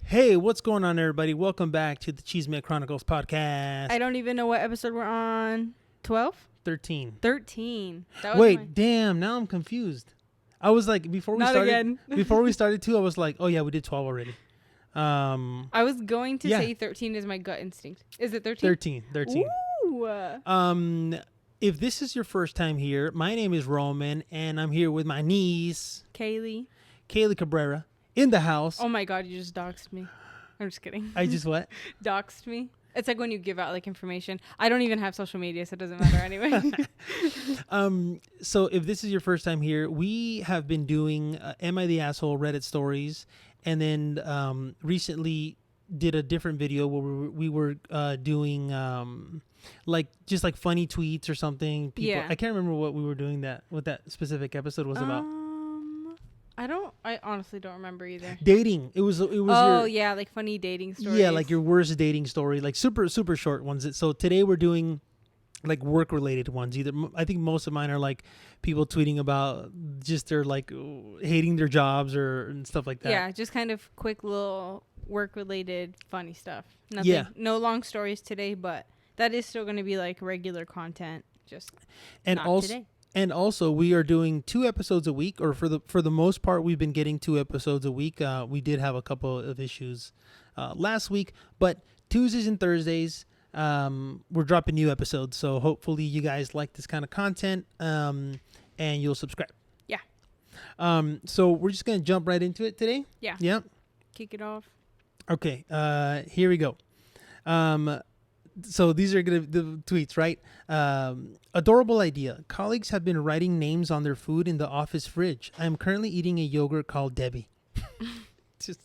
Hey, what's going on, everybody? Welcome back to the Chisme Chronicles podcast. I don't even know what episode we're on. 12? 13. 13. Wait, damn, now I'm confused. I was like, before we started too, I was like, oh yeah, we did 12 already. I was going to say 13 is my gut instinct. Is it 13? 13. Ooh. If this is your first time here, my name is Roman, and I'm here with my niece, Kaylee Cabrera, in the house. Oh my God, you just doxed me. I'm just kidding. I just what? Doxed me. It's like when you give out like information. I don't even have social media, so it doesn't matter anyway. So if this is your first time here, we have been doing Am I the Asshole Reddit stories, and then recently did a different video where we were doing like funny tweets or something. Yeah. I can't remember what we were doing what that specific episode was about. I honestly don't remember either. Dating. It was yeah, like funny dating stories. Yeah, like your worst dating story, like super short ones. So today we're doing like work related ones. I think most of mine are like people tweeting about just their like hating their jobs and stuff like that. Yeah, just kind of quick little work related funny stuff. Nothing. Yeah. No long stories today, but that is still going to be like regular content. Just not today. And also, we are doing 2 episodes a week, or for the most part, we've been getting 2 episodes a week. We did have a couple of issues last week, but Tuesdays and Thursdays, we're dropping new episodes. So hopefully you guys like this kind of content, and you'll subscribe. Yeah. So we're just going to jump right into it today. Yeah. Yeah. Kick it off. Okay. Here we go. So these are the tweets, right? Adorable idea. Colleagues have been writing names on their food in the office fridge. I am currently eating a yogurt called Debbie. Just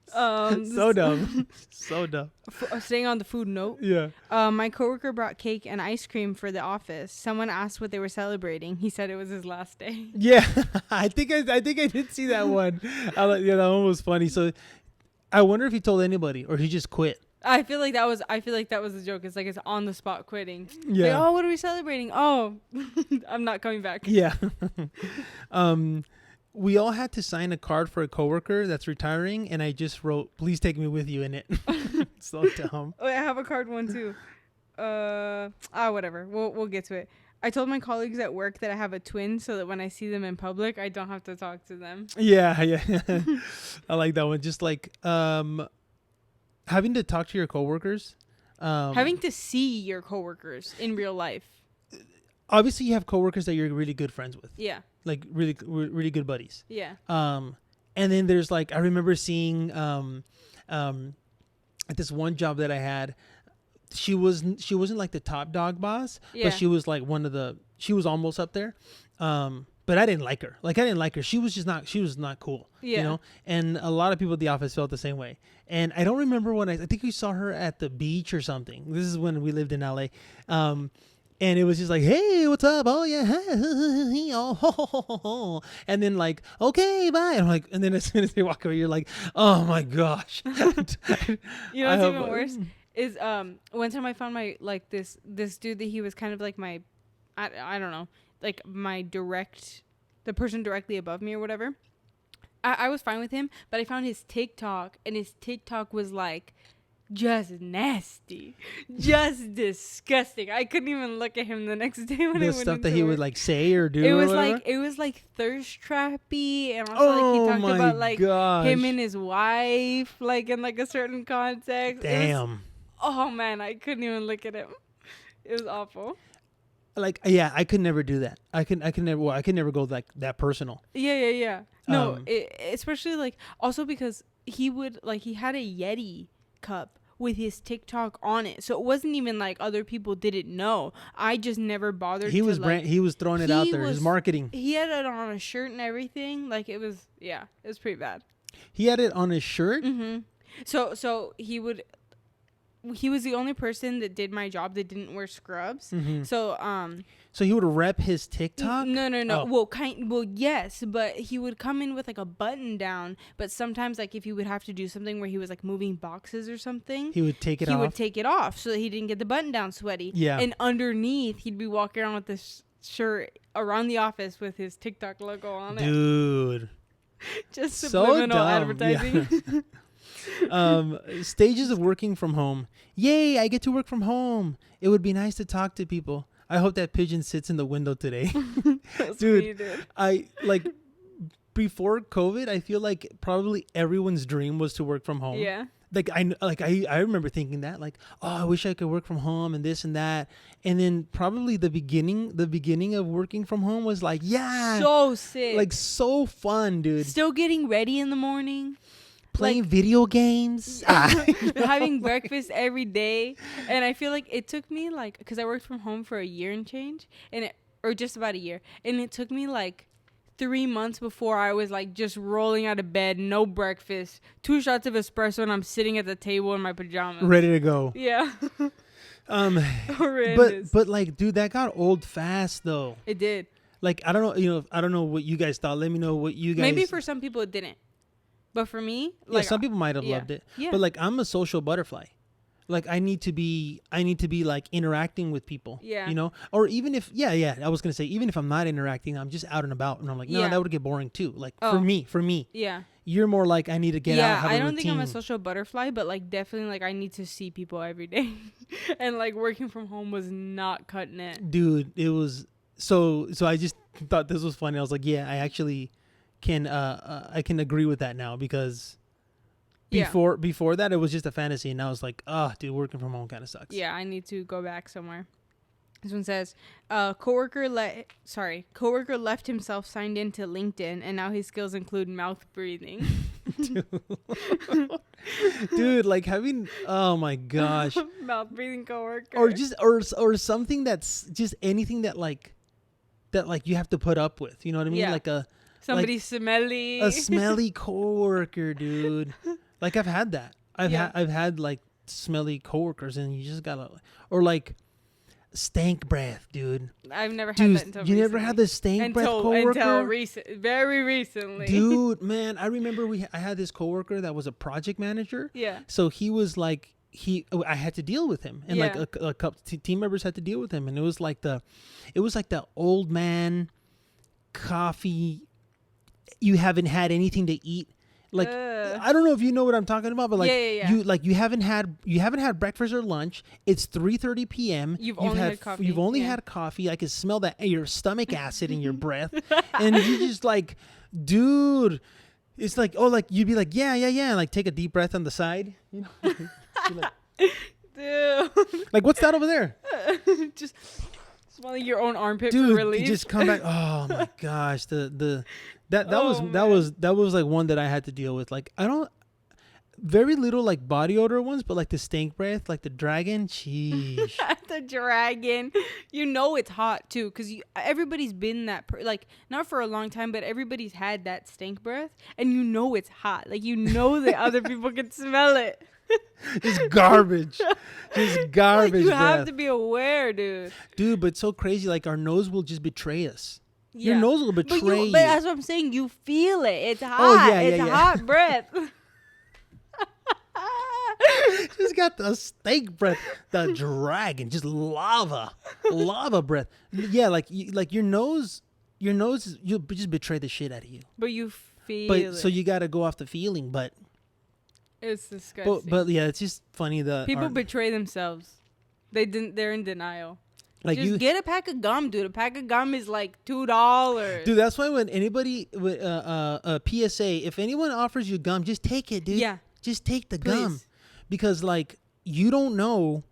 so dumb. So dumb. Staying on the food note. Yeah. My coworker brought cake and ice cream for the office. Someone asked what they were celebrating. He said it was his last day. Yeah. I think I did see that one. That one was funny. So I wonder if he told anybody or he just quit. I feel like that was a joke. It's like it's on the spot quitting. Yeah. Like, oh, what are we celebrating? Oh, I'm not coming back. Yeah. We all had to sign a card for a coworker that's retiring, and I just wrote, "Please take me with you" in it. So dumb. Oh, I have a card one too. Whatever. We'll get to it. I told my colleagues at work that I have a twin, so that when I see them in public, I don't have to talk to them. Yeah. I like that one. Just like having to talk to your coworkers. Having to see your coworkers in real life. Obviously, you have coworkers that you're really good friends with. Yeah. Like really, really good buddies. Yeah. And then there's like, I remember seeing at this one job that I had, she wasn't like the top dog boss, but she was like she was almost up there. But I didn't like her. She was not cool. Yeah. You know? And a lot of people at the office felt the same way. And I don't remember when I think we saw her at the beach or something. This is when we lived in LA. And it was just like, hey, what's up? Oh yeah. And then like, okay, bye. And I'm like, and then as soon as they walk away, you're like, oh my gosh. You know what's even worse? Is one time I found my like this dude that he was kind of like my I don't know, like the person directly above me or whatever. I was fine with him, but I found his TikTok, and his TikTok was like just nasty, just disgusting. I couldn't even look at him the next day when the stuff that he would like say or do. It was like thirst trappy, and also like he talked about like him and his wife, like in like a certain context. Damn. Oh man, I couldn't even look at him. It was awful. Like, yeah, I could never do that. I could never go like that personal. Yeah. No, especially like also because he had a Yeti cup with his TikTok on it, so it wasn't even like other people didn't know. I just never bothered. He was throwing it out there. His marketing. He had it on a shirt and everything. Like it was pretty bad. He had it on his shirt. Mm-hmm. So he was the only person that did my job that didn't wear scrubs. Mm-hmm. So he would rep his TikTok? No. Oh. Well, yes, but he would come in with like a button down. But sometimes, like if he would have to do something where he was like moving boxes or something, he would take it off so that he didn't get the button down sweaty. Yeah. And underneath, he'd be walking around with this shirt around the office with his TikTok logo on it. Dude. Just subliminal advertising. Yeah. Stages of working from home. Yay, I get to work from home. It would be nice to talk to people. I hope that pigeon sits in the window today. Dude, I like before COVID, I feel like probably everyone's dream was to work from home. Yeah. I remember thinking that, like, oh, I wish I could work from home and this and that. And then probably the beginning of working from home was like, yeah, so sick, like so fun, dude. Still getting ready in the morning, playing video games, having breakfast every day. And I feel like it took me like, because I worked from home for a year and change, or just about a year, and it took me like 3 months before I was like just rolling out of bed, no breakfast, 2 shots of espresso, and I'm sitting at the table in my pajamas, ready to go. Yeah. But like, dude, that got old fast though. It did. Like, I don't know, I don't know what you guys thought. Let me know what you guys. Maybe for some people it didn't, but for me, like, some people might have loved it. Yeah. But like, I'm a social butterfly. Like, I need to be like interacting with people. Yeah. You know, or even if, I was gonna say, even if I'm not interacting, I'm just out and about, and I'm like, no, that would get boring too. Like, for me. Yeah. You're more like, I need to get out. Have I don't think I'm a social butterfly, but like definitely like I need to see people every day, and like working from home was not cutting it. Dude, it was so. I just thought this was funny. I was like, yeah, I actually can. I can agree with that now, because before that it was just a fantasy, and I was like, oh, dude, working from home kind of sucks. Yeah, I need to go back somewhere. This one says, coworker left himself signed into LinkedIn, and now his skills include mouth breathing. Dude, like having, oh my gosh, mouth breathing coworker, or just or something that's just anything that you have to put up with. You know what I mean? Yeah. Like somebody smelly, a smelly coworker, dude. Like, I've had that. I've had like smelly coworkers, and you just gotta, or like. Stank breath, dude. I've never had that until recently. You never had the stank breath coworker? Very recently. Dude, man, I remember I had this coworker that was a project manager. Yeah. So he was like, I had to deal with him, and like a couple team members had to deal with him, and it was like the old man coffee. You haven't had anything to eat. Like, I don't know if you know what I'm talking about, but like, you haven't had breakfast or lunch. It's 3:30 p.m. You've only had coffee. You've only had coffee. I can smell your stomach acid in your breath, and you just like, dude, it's like, oh, like you'd be like, yeah, and like take a deep breath on the side, you know, like, dude, like, what's that over there? Just smelling your own armpit, dude. For relief. You just come back. Oh my gosh, That was like one that I had to deal with. Like, I don't, very little like body odor ones, but like the stank breath, like the dragon, sheesh. The dragon, you know it's hot too, because everybody's been that like, not for a long time, but everybody's had that stank breath, and you know it's hot. Like, you know that other people can smell it. Just garbage. Just garbage. Like, you breath. have to be aware, dude. Dude, but it's so crazy. Like, our nose will just betray us. Yeah. Your nose will betray you. But that's what I'm saying. You feel it. It's hot. It's hot breath. Just got the stank breath. The dragon. Just lava breath. Yeah, like your nose, you'll just betray the shit out of you. But you feel it. So you got to go off the feeling, but. It's disgusting. But yeah, it's just funny. People betray themselves. They're in denial. Like, just get a pack of gum, dude. A pack of gum is like $2. Dude, that's why when anybody with PSA, if anyone offers you gum, just take it, dude. Yeah. Just take the gum, because like you don't know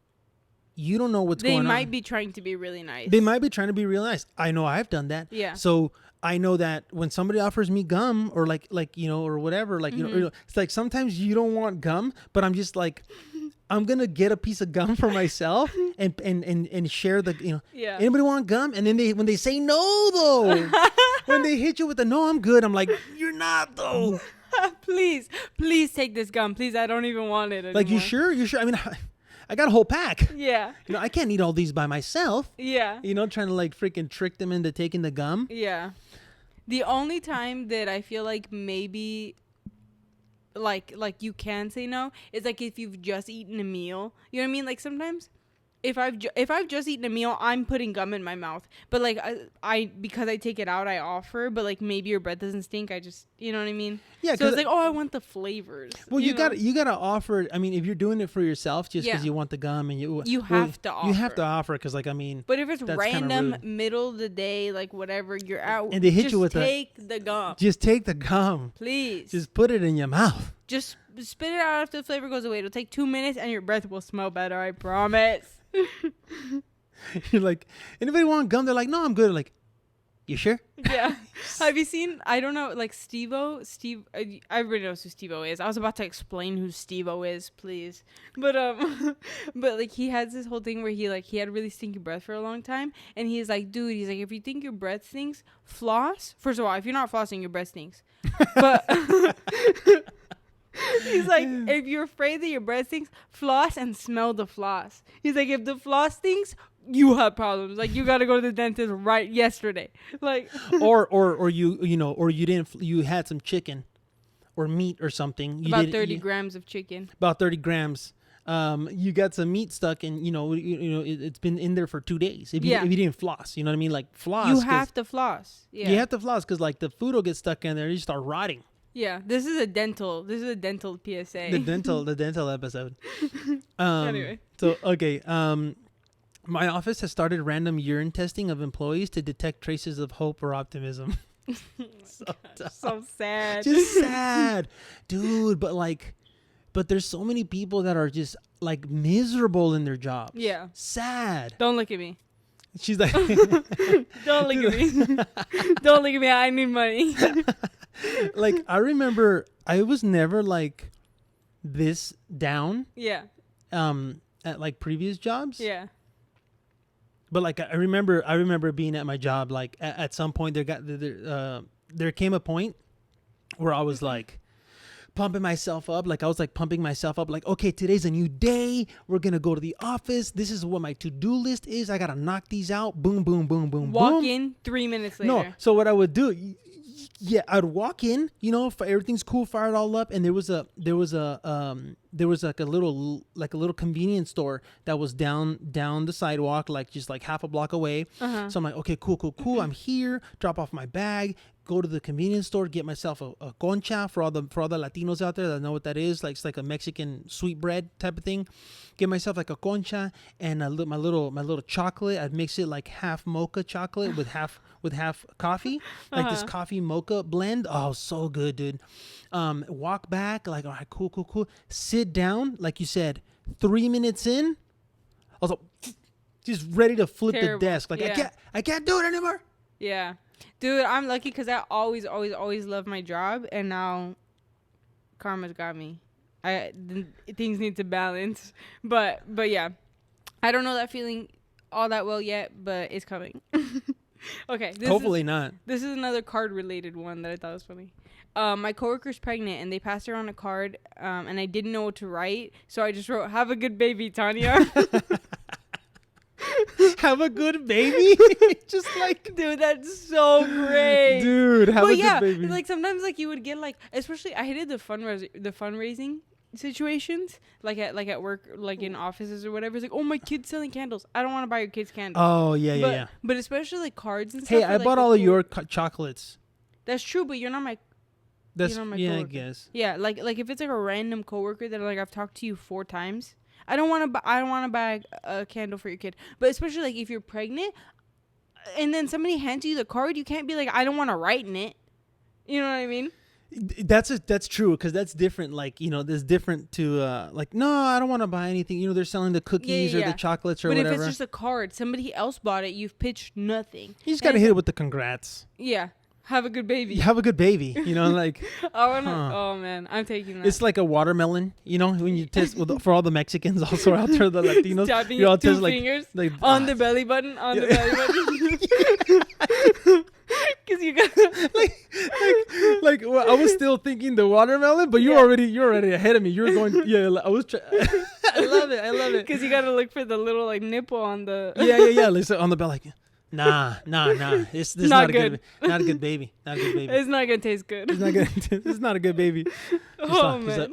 what's going on. They might be trying to be really nice. They might be trying to be real nice. I know I've done that. Yeah. So I know that when somebody offers me gum, or like you know, or whatever, like you know, it's like sometimes you don't want gum, but I'm just like, I'm gonna get a piece of gum for myself and share the, you know. Yeah. Anybody want gum? And then when they say no though, when they hit you with the no, I'm good. I'm like, you're not though. Please take this gum. Please, I don't even want it anymore. Like, you sure? I mean, I got a whole pack. Yeah. You know, I can't eat all these by myself. Yeah. You know, trying to like freaking trick them into taking the gum. Yeah. The only time that I feel like maybe like you can say no is like if you've just eaten a meal. You know what I mean? Like, sometimes if I've just eaten a meal, I'm putting gum in my mouth. But like I because I take it out, I offer. But like maybe your breath doesn't stink. I just, you know what I mean? Yeah. So it's like, oh, I want the flavors. Well, you gotta offer. I mean, if you're doing it for yourself, just because you want the gum and you have to offer. You have to offer because, like, I mean. But if it's random, middle of the day, like whatever, you're out. And they hit you with take the gum. Just take the gum, please. Just put it in your mouth. Just spit it out after the flavor goes away. It'll take 2 minutes, and your breath will smell better. I promise. You're like, anybody want gum? They're like, no, I'm good. Like, you sure? Yeah. Have you seen, I don't know, like Steve-O? Everybody knows who Steve-O is. I was about to explain who Steve-O is, please. But but like he has this whole thing where he had really stinky breath for a long time. And he's like, dude, if you think your breath stinks, floss. First of all, if you're not flossing, your breath stinks. But he's like, if you're afraid that your breath stinks, floss and smell the floss. He's like, if the floss stinks, you have problems. Like, you got to go to the dentist right yesterday. Like, or you had some chicken or meat or something. About 30 grams of chicken. About 30 grams. You got some meat stuck and, it's been in there for 2 days. If you didn't floss, you know what I mean? Like, floss. You have to floss. Yeah. You have to floss because, like, the food will get stuck in there. You start rotting. Yeah, this is a dental PSA. The dental episode. Anyway. So, okay. My office has started random urine testing of employees to detect traces of hope or optimism. So sad. Just sad. Dude, but there's so many people that are just, like, miserable in their jobs. Yeah. Sad. Don't look at me. She's like... Don't look at me. Don't look at me. I need money. Like, I remember I was never, like, this down. Yeah. At, like, previous jobs. Yeah. But, like, I remember being at my job, like, at some point there came a point where I was, like, pumping myself up. Like, I was, like, pumping myself up. Like, okay, today's a new day. We're going to go to the office. This is what my to-do list is. I got to knock these out. Boom, boom, boom, boom, Walk boom. in 3 minutes later. No, so what I would do... Yeah, I'd walk in, everything's cool, fire it all up, and there was like a little convenience store that was down the sidewalk, like just like half a block away. Uh-huh. So I'm like, okay, cool. I'm here. Drop off my bag, go to the convenience store, get myself a concha for all the Latinos out there that know what that is. Like, it's like a Mexican sweet bread type of thing. Get myself like a concha and my little chocolate. I'd mix it like half mocha chocolate with half coffee, like this coffee mocha blend. Oh, so good, dude. Walk back, like, all right, cool. Sit down, like you said. 3 minutes in, I was like, just ready to flip the desk. Like, yeah. I can't do it anymore. Yeah, dude, I'm lucky because I always loved my job, and now karma's got me. Things need to balance, but yeah, I don't know that feeling all that well yet, but it's coming. Okay. Hopefully not. This is another card related one that I thought was funny. My coworker's pregnant and they passed her on a card, and I didn't know what to write, so I just wrote, "Have a good baby, Tanya." Have a good baby. Just like, dude, that's so great. Dude, have a good baby. Like sometimes, like, you would get, like, especially I hated the fundraising situations, like at work, like in offices or whatever. It's like, oh, my kid's selling candles. I don't want to buy your kid's candles. Oh yeah. But especially like cards and stuff. Hey, I bought all of your chocolates. That's true, but you're not my. That's you're not my yeah, coworker. I guess. Yeah, like if it's like a random coworker that like I've talked to you 4 times, I don't want to buy a candle for your kid. But especially like if you're pregnant, and then somebody hands you the card, you can't be like, I don't want to write in it. You know what I mean? That's true, because that's different. Like, there's different to like, no, I don't want to buy anything. They're selling the cookies or the chocolates or whatever. But if it's just a card, somebody else bought it, you've pitched nothing. You just gotta hit it with the congrats. Yeah. Have a good baby. Have a good baby. Like. Oh man, I'm taking that. It's like a watermelon. When you test for all the Mexicans also out there, the Latinos. Tapping your 2 fingers on the belly button. On the belly button. Because you got like well, I was still thinking the watermelon, but you're already ahead of me. You were going, yeah. I was. I love it. Because you gotta look for the little like nipple on the. Yeah. Listen, on the bell, like, nah. This not good. Not a good baby. It's not gonna taste good. It's not good. It's not a good baby. Man. He's like,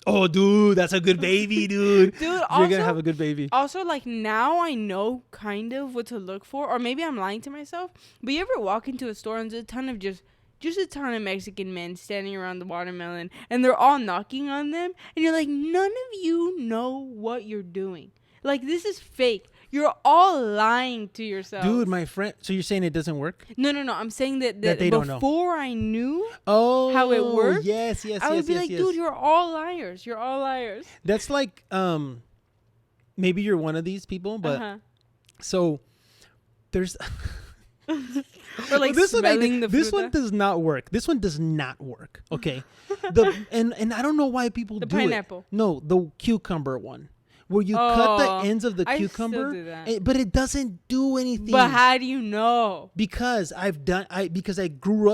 Oh, dude, that's a good baby, dude. Dude, You're gonna have a good baby. Also, like, now I know kind of what to look for, or maybe I'm lying to myself. But you ever walk into a store and there's a ton of just a ton of Mexican men standing around the watermelon, and they're all knocking on them, and you're like, none of you know what you're doing. Like, this is fake. You're all lying to yourself. Dude, my friend. So you're saying it doesn't work? No. I'm saying that they don't know. before I knew how it worked, yes. I would be like, dude, you're all liars. You're all liars. That's like, maybe you're one of these people, but so there's. Or like this smelling the this fruta. one does not work. This one does not work. Okay, and I don't know why people do pineapple. it. No, the cucumber one. Where you cut the ends of the cucumber, I still do that. But it doesn't do anything. But how do you know? Because I grew up doing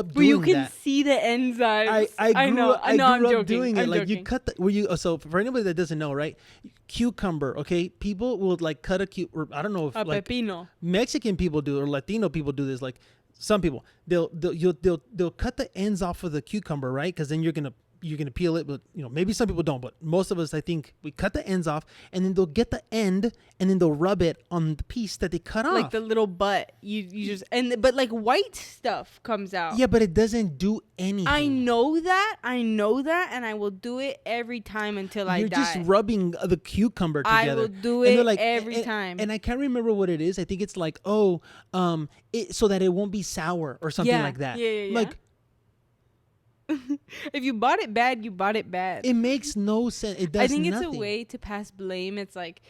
that. But you can see the enzymes. I grew up doing it. I'm like joking. you cut so for anybody that doesn't know, right? Cucumber, okay? People will like cut or I don't know if a like pepino. Mexican people do or Latino people do this. Like some people, they'll cut the ends off of the cucumber, right? Because then you're gonna peel it, but maybe some people don't, but most of us, I think, we cut the ends off, and then they'll get the end, and then they'll rub it on the piece that they cut off, like the little butt. You just but like white stuff comes out. Yeah, but it doesn't do anything. I know that, and I will do it every time until I die. You're just rubbing the cucumber together. I will do it every time. And I can't remember what it is. I think it's like so that it won't be sour or something like that. Yeah. Like. If you bought it bad, you bought it bad. It makes no sense. It does. I think it's nothing. a way to pass blame. It's like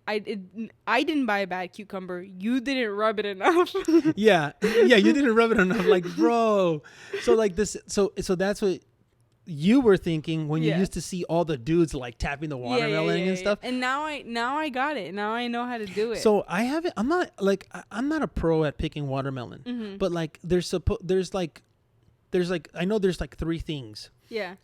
I didn't buy a bad cucumber. You didn't rub it enough. yeah, you didn't rub it enough. Like, bro. So like this. So that's what you were thinking when you used to see all the dudes like tapping the watermelon and stuff. And now I got it. Now I know how to do it. So I haven't. I'm not a pro at picking watermelon, but like there's I know there's like three things. Yeah.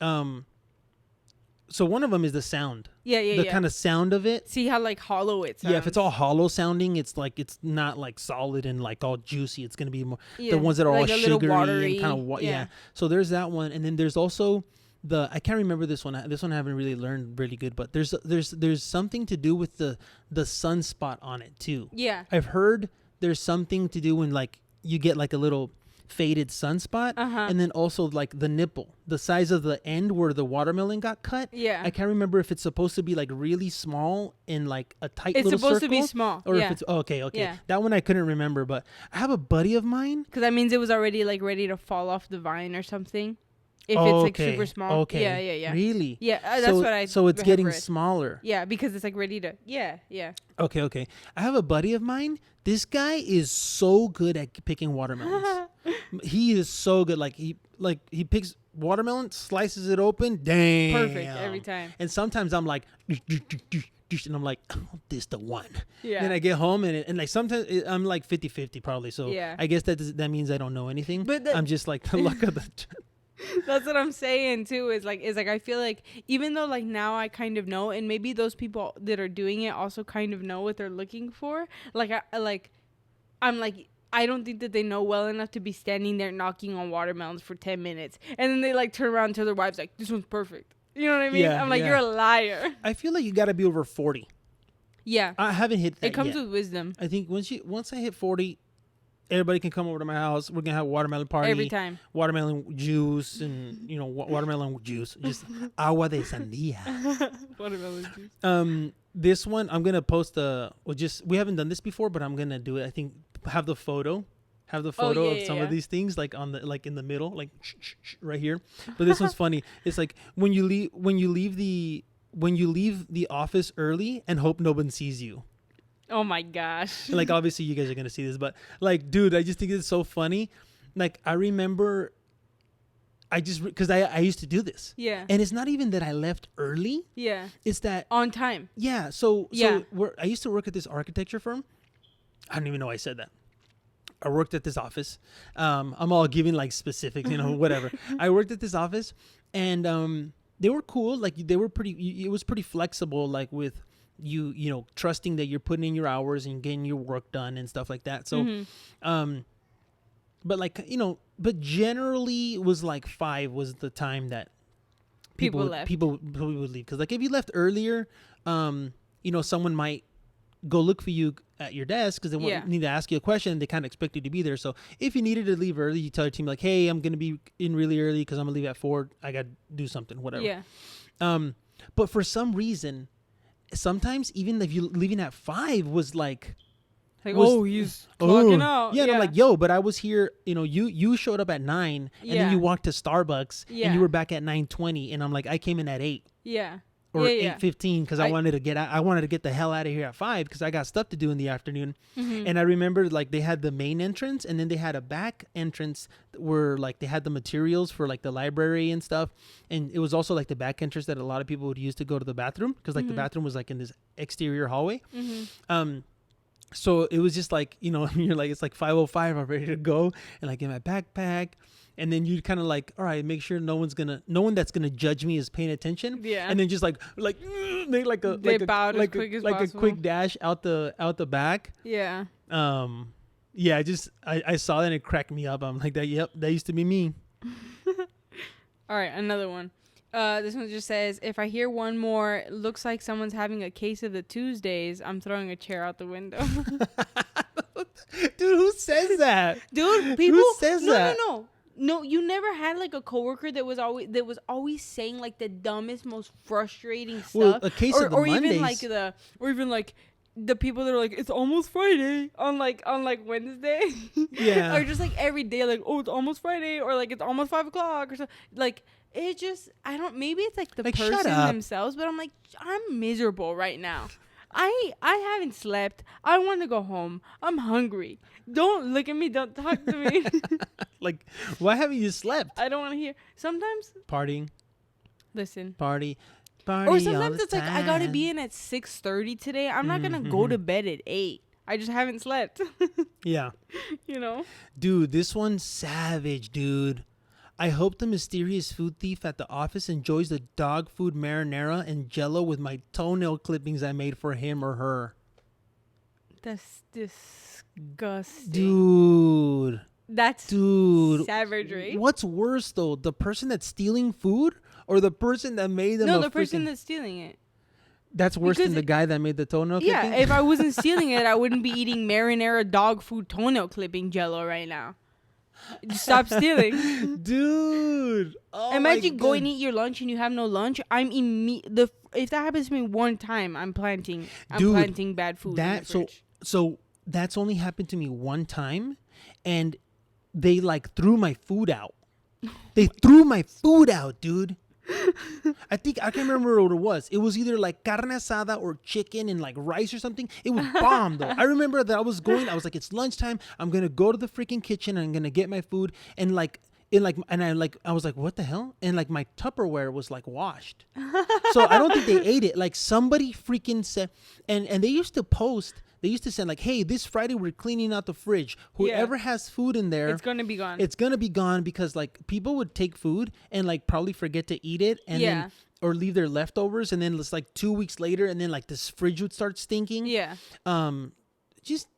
So one of them is the sound. Yeah. The kind of sound of it. See how like hollow it sounds. Yeah, if it's all hollow sounding, it's not like solid and like all juicy. It's gonna be more the ones that are like all sugary and kind of yeah. So there's that one, and then there's also I can't remember this one. This one I haven't really learned really good, but there's something to do with the sunspot on it too. Yeah. I've heard there's something to do when like you get like a little faded sunspot, and then also like the nipple, the size of the end where the watermelon got cut. Yeah, I can't remember if it's supposed to be like really small in like a tight little circle. It's supposed to be small, or if it's okay. Yeah. That one I couldn't remember, but I have a buddy of mine. Because that means it was already like ready to fall off the vine or something. If it's like super small. Okay. Yeah. Really? Yeah, that's what I. So it's getting smaller. Yeah, because it's like ready to. Yeah. Okay. I have a buddy of mine. This guy is so good at picking watermelons. He is so good. Like he picks watermelon, slices it open. Damn. Perfect every time. And sometimes I'm like, and I'm like, oh, this the one. Yeah. Then I get home and like sometimes I'm like 50-50 probably. So yeah. I guess that means I don't know anything. But I'm just like the luck of the. That's what I'm saying too. Is like I feel like even though like now I kind of know, and maybe those people that are doing it also kind of know what they're looking for. I'm like I don't think that they know well enough to be standing there knocking on watermelons for 10 minutes, and then they like turn around to their wives like, this one's perfect. You know what I mean? Yeah, I'm like, you're a liar. I feel like you got to be over 40. Yeah, I haven't hit that. It comes yet. with wisdom. I think once I hit 40. Everybody can come over to my house. We're gonna have a watermelon party every time. Watermelon juice and watermelon juice. Just agua de sandía. Watermelon juice. This one I'm gonna post we haven't done this before, but I'm gonna do it. I think have the photo of some of these things like on the like in the middle, like right here. But this one's funny. It's like when you leave the office early and hope no one sees you. Oh my gosh. Like obviously you guys are gonna see this, but like, dude, I just think it's so funny. Like I remember, because I used to do this. Yeah. And it's not even that I left early. Yeah. It's that on time. Yeah. So I used to work at this architecture firm. I don't even know why I said that. I worked at this office. I'm all giving like specifics, whatever. I worked at this office, and they were cool. Like they were it was pretty flexible. Like with you trusting that you're putting in your hours and getting your work done and stuff like that. So, but like, but generally it was like 5 was the time that people left. People would leave because like if you left earlier, someone might go look for you at your desk because they need to ask you a question and they kind of expect you to be there. So if you needed to leave early, you tell your team like, hey, I'm going to be in really early because I'm going to leave at 4. I got to do something, whatever. Yeah. But for some reason, sometimes even if you leaving at 5 was like he's clocking out. Yeah, and I'm like, yo, but I was here, you showed up at 9 and then you walked to Starbucks and you were back at 9:20 and I'm like, I came in at 8. Yeah. Or 8:15 because I wanted to get out. I wanted to get the hell out of here at 5 because I got stuff to do in the afternoon. Mm-hmm. And I remember like they had the main entrance and then they had a back entrance where like they had the materials for like the library and stuff. And it was also like the back entrance that a lot of people would use to go to the bathroom because like the bathroom was like in this exterior hallway. Mm-hmm. So it was just like, you're like, it's like 5:05. I'm ready to go and like in my backpack. And then you kind of like, all right, make sure no one that's gonna judge me is paying attention. Yeah. And then just like make like a quick dash out the back. Yeah. Yeah. I saw that and it cracked me up. I'm like that. Yep, that used to be me. All right, another one. This one just says, if I hear one more, looks like someone's having a case of the Tuesdays, I'm throwing a chair out the window. Dude, who says that? Dude, people. Who says that? No, you never had like a coworker that was always saying like the dumbest, most frustrating stuff. Well, a case of the Mondays. Even like the people that are like, it's almost Friday on Wednesday. Yeah. Or just like every day, like, oh, it's almost Friday, or like it's almost 5 o'clock or so. Like it just, maybe it's like the person themselves, but I'm like, I'm miserable right now. I haven't slept. I want to go home. I'm hungry. Don't look at me. Don't talk to me. Like, why haven't you slept? I don't want to hear. Sometimes. Partying. Listen. Party. Or sometimes it's like, I got to be in at 6:30 today. I'm not going to go to bed at 8. I just haven't slept. Yeah. Dude, this one's savage, dude. I hope the mysterious food thief at the office enjoys the dog food marinara and Jell-O with my toenail clippings I made for him or her. That's disgusting. Dude. That's savagery. What's worse, though? The person that's stealing food or the person that made them? No, the person that's stealing it. That's worse than the guy that made the toenail clipping? Yeah, if I wasn't stealing it, I wouldn't be eating marinara dog food toenail clipping Jell-O right now. Stop stealing. Dude. Oh, imagine going to eat your lunch and you have no lunch. If that happens to me one time, I'm planting bad food in the fridge. So that's only happened to me one time, and they like threw my food out. They threw my food out, dude. I can't remember what it was. It was either like carne asada or chicken and like rice or something. It was bomb though. I remember that I was like, it's lunchtime. I'm gonna go to the freaking kitchen and I'm gonna get my food. And I was like, what the hell? And like my Tupperware was like washed. So I don't think they ate it. Like somebody freaking said, and they used to send like, hey, this Friday we're cleaning out the fridge. Whoever has food in there, it's gonna be gone. It's gonna be gone because like people would take food and like probably forget to eat it and then or leave their leftovers, and then it's like 2 weeks later and then like this fridge would start stinking. Yeah. Just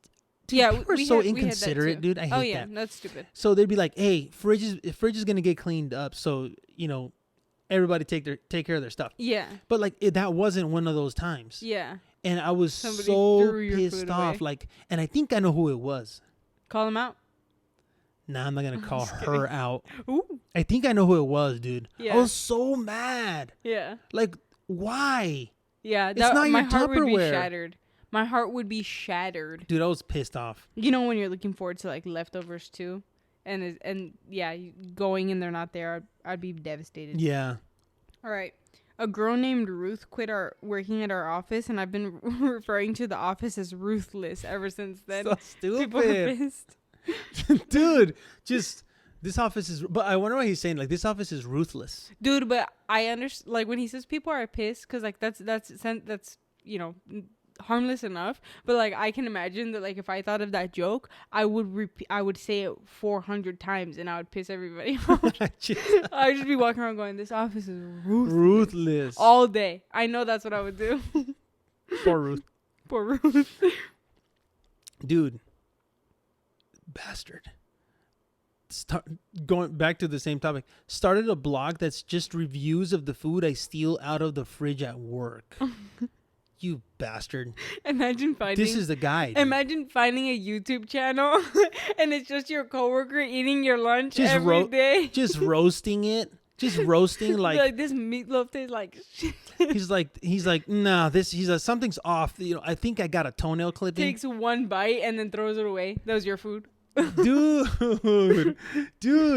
people are so inconsiderate, dude. I hate that. That's stupid. So they'd be like, hey, fridge is gonna get cleaned up, so everybody take care of their stuff. Yeah. But like that wasn't one of those times. Yeah. And I was so pissed off. Like, and I think I know who it was. Call him out? Nah, I'm not going to call her out. Ooh. I think I know who it was, dude. Yeah. I was so mad. Yeah. Like, why? Yeah. It's not my your heart Tupperware. Would be shattered. My heart would be shattered. Dude, I was pissed off. You know when you're looking forward to, like, leftovers, too? And going and they're not there, I'd be devastated. Yeah. All right. A girl named Ruth quit working at our office, and I've been referring to the office as Ruthless ever since then. So stupid. People are pissed. Dude, just this office is. But I wonder why he's saying like this office is ruthless. Dude, but I understand like when he says people are pissed because like that's harmless enough, but like I can imagine that like if I thought of that joke, I would say it 400 times and I would piss everybody off. I'd just be walking around going, this office is ruthless all day. I know that's what I would do. Poor Ruth. Poor Ruth. Dude, bastard. going back to the same topic, started a blog that's just reviews of the food I steal out of the fridge at work. You bastard. Imagine finding... This is the guy. Imagine finding a YouTube channel and it's just your coworker eating your lunch every day. Just roasting it. Just roasting like this meatloaf tastes like shit. He's like, nah, he's like, something's off. I think I got a toenail clipping. Takes one bite and then throws it away. That was your food. Dude,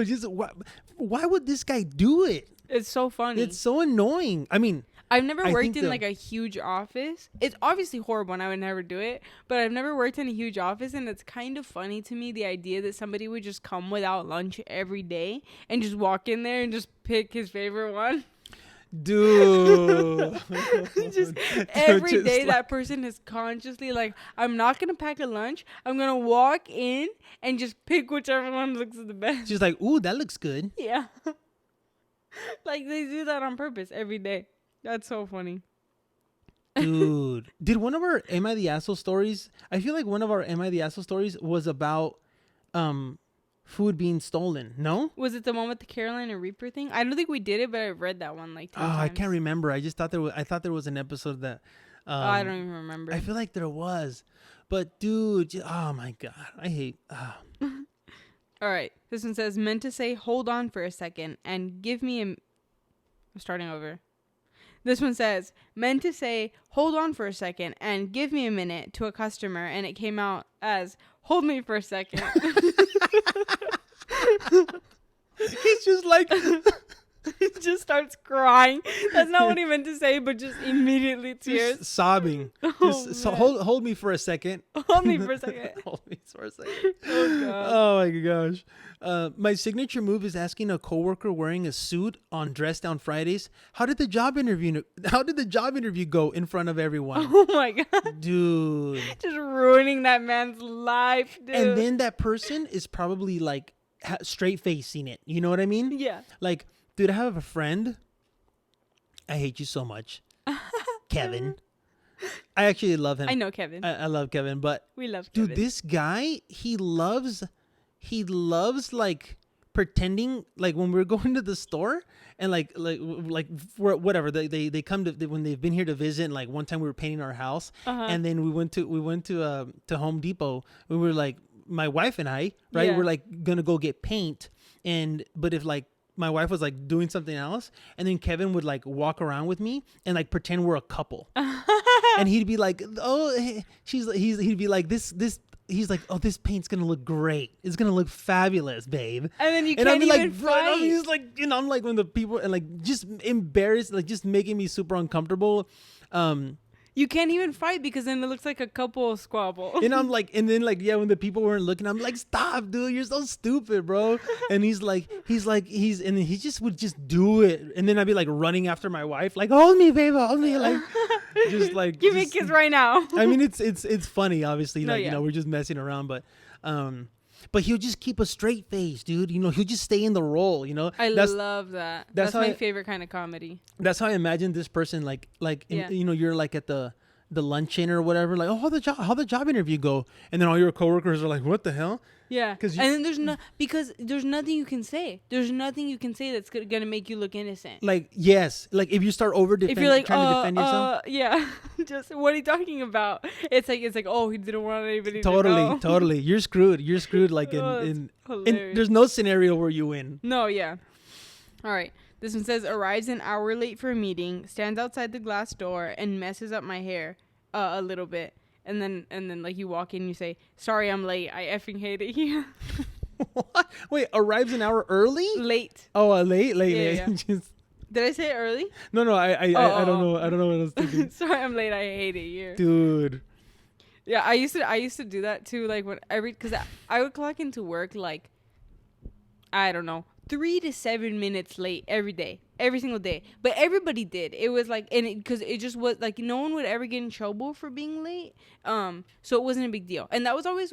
just why would this guy do it? It's so funny. It's so annoying. I mean, I've never worked in like a huge office. It's obviously horrible and I would never do it, but I've never worked in a huge office, and it's kind of funny to me, the idea that somebody would just come without lunch every day and just walk in there and just pick his favorite one. Dude. Just every day that person is consciously like, I'm not going to pack a lunch. I'm going to walk in and just pick whichever one looks the best. She's like, ooh, that looks good. Yeah. Like they do that on purpose every day. That's so funny. Dude. Did one of our Am I the Asshole stories, I feel like one of our Am I the Asshole stories was about food being stolen. No? Was it the one with the Carolina Reaper thing? I don't think we did it, but I've read that one like 10 times. I can't remember. I just thought there was an episode that I don't even remember. I feel like there was. But dude, oh my God. I hate All right. This one says, meant to say, hold on for a second and give me a... I'm starting over. This one says, meant to say, hold on for a second and give me a minute to a customer, and it came out as, hold me for a second. He's just like... He just starts crying. That's not what he meant to say, but just immediately tears. Just sobbing. Hold me for a second. Hold me for a second. Hold me for a second. Oh, God. Oh, my gosh. My signature move is asking a coworker wearing a suit on Dress Down Fridays, how did the job interview go in front of everyone? Oh, my God. Dude. Just ruining that man's life, dude. And then that person is probably like straight facing it. You know what I mean? Yeah. Like, dude, I have a friend. I hate you so much. Kevin. I actually love him. I know Kevin. I love Kevin, but we love dude, Kevin. this guy, he loves like pretending, like when we're going to the store and like for whatever they come to, when they've been here to visit, and like one time we were painting our house, and then we went to Home Depot. We were like, my wife and I, right? Yeah. We're like gonna go get paint, but if like my wife was like doing something else, and then Kevin would like walk around with me and like pretend we're a couple, and he'd be like, oh, he'd be like this. He's like, oh, this paint's gonna look great. It's gonna look fabulous, babe. And then you can't even fight. He's like, I'm like, when the people, and like just embarrassed, like just making me super uncomfortable. You can't even fight because then it looks like a couple squabble. And I'm like, and then like, yeah, when the people weren't looking, I'm like, stop, dude, you're so stupid, bro. And and then he just would just do it. And then I'd be like running after my wife, like, hold me, babe, hold me. Like, just like, give me a kiss right now. I mean, it's funny, obviously, like, yeah. we're just messing around, but he'll just keep a straight face, dude. He'll just stay in the role, I love that. That's my favorite kind of comedy. That's how I imagine this person, you're like at the luncheon or whatever, like, oh, how the job interview go? And then all your coworkers are like, what the hell? Yeah. And then because there's nothing you can say. There's nothing you can say that's gonna make you look innocent. Like, yes. Like, if you start trying to defend yourself. Yeah. Just, what are you talking about? It's like, oh, he didn't want anybody to know. Totally. You're screwed. Like, in there's no scenario where you win. No, yeah. All right. This one says, arrives an hour late for a meeting, stands outside the glass door, and messes up my hair a little bit. And then like you walk in and you say, sorry, I'm late. I effing hate it here. What? Wait, arrives an hour early? Late. Oh, late. Yeah. Did I say it early? No, I don't know. I don't know what I was thinking. Sorry, I'm late. I hate it here. Dude. Yeah, I used to do that too. Like because I would clock into work like, I don't know, 3 to 7 minutes late every day, every single day. But everybody did. It was like, because it just was like, no one would ever get in trouble for being late. So it wasn't a big deal. And that was always,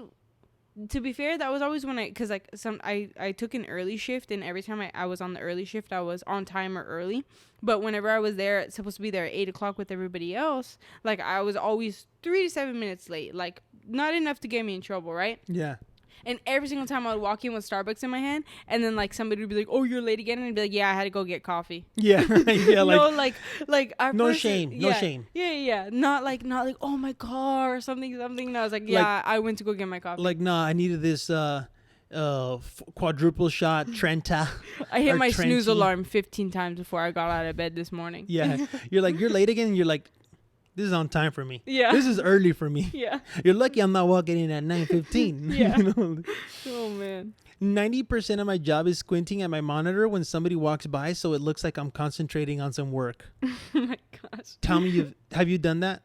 to be fair, that was always when because like I took an early shift, and every time I was on the early shift, I was on time or early. But whenever I was there, supposed to be there at 8 o'clock with everybody else, like I was always 3 to 7 minutes late, like not enough to get me in trouble, right? Yeah. And every single time I would walk in with Starbucks in my hand, and then like somebody would be like, "Oh, you're late again," and I'd be like, "Yeah, I had to go get coffee." Yeah, yeah, like no shame, no shame. Yeah. Not like, oh my car or something. And I was like, yeah, like, I went to go get my coffee. Like, nah, I needed this quadruple shot Trenta. I hit my snooze alarm 15 times before I got out of bed this morning. Yeah, you're like, you're late again, and you're like, this is on time for me. Yeah. This is early for me. Yeah. You're lucky I'm not walking in at 9:15. Yeah. You know? Oh, man. 90% of my job is squinting at my monitor when somebody walks by, so it looks like I'm concentrating on some work. Oh, my gosh. Tell me, have you done that?